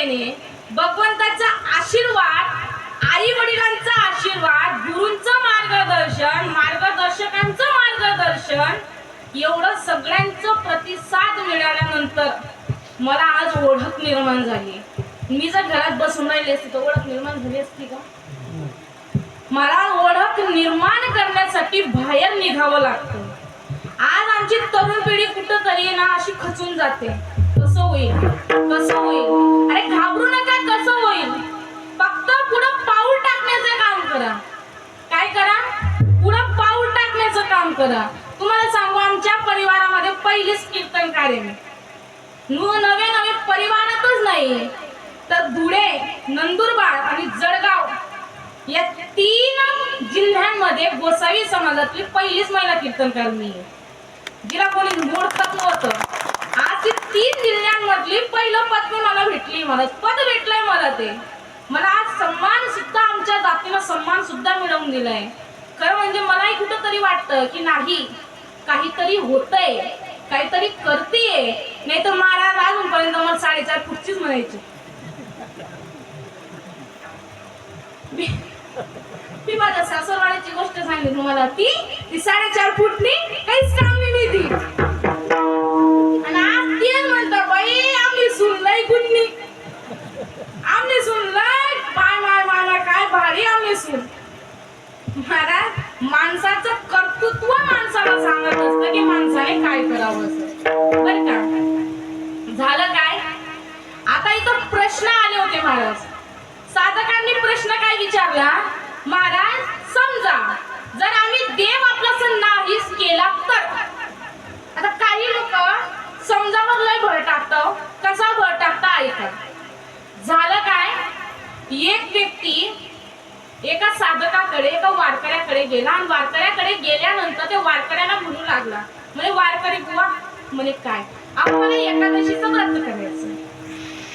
देणे, भगवंताचा आशीर्वाद, आई वडिलांचा आशीर्वाद, गुरूंचं मार्गदर्शन, मार्गदर्शकांचं मार्गदर्शन, एवढं सगळ्यांचं प्रतिसाद मिळाल्यानंतर मला आज ओळख निर्माण झाली. मी जर घरात बसून राहिली असती तर ओळख निर्माण झाली असती का? मला ओळख निर्माण करण्यासाठी बाहेर निघावं लागतं. आज आमची तरुण पिढी कुठंतरी ना अशी खचून जाते. कसं होईल, कसं होईल, अरे घाबरू नका, कसं होईल, फक्त पुढं पाऊल टाकण्याचं काम करा. काय करा? पुढं पाऊल टाकण्याचं काम करा. तुम्हाला सांगू, आमच्या परिवारामध्ये पहिलीच कीर्तनकार आहे मी. नवे नवे परिवारातच नाही तर धुळे, नंदुरबार आणि जळगाव या 3 जिल्ह्यांमध्ये गोसावी समाजातली पहिलीच महिला कीर्तनकार मी आहे, जिला कोणी मोडत नव्हतं. आज ती 3 जिल्ह्यांमधली पहिलं पद मला भेटली, मला पद भेटलंय. मला ते मला आज सन्मान सुद्धा, आमच्या जातीला सन्मान सुद्धा मिळवून दिलाय. खरं म्हणजे मलाही कुठंतरी वाटतं की नाही, काहीतरी होतंय, काहीतरी करतेय. नाही तर महाराज अजूनपर्यंत मला 4.5 फूटचीच म्हणायची. ती माझ्या सासरवाड्याची गोष्ट सांगितली तुम्हाला. ती 4.5 फूटनी काहीच काम नाही ती. आणि आज तेच म्हणतात, बाई आम्ही सुनलंय गुन्नी, आम्ही सुनलंय, बाय माय माय काय भारी आम्ही सुन. महाराज, माणसाचं कर्तृत्व माणसाला सांगत असतं की माणसाने काय करावं असं. बरं का? झालं काय? आता इथं प्रश्न आले होते महाराज. साधकांनी प्रश्न काय विचारला? महाराज, समजा जर आम्ही देव आपला नाहीच केला तर. आता काही लोक समजावर लय भर टाकतो. कसा भर टाकता ऐका. झालं काय? एक व्यक्ती एका साधकाकडे, एका वारकऱ्याकडे गेला आणि वारकऱ्याकडे गेल्यानंतर ते वारकऱ्याला म्हणू लागला, म्हणजे वारकरी बुवा म्हणे काय, आपण मला एकादशीचं व्रत करायचं.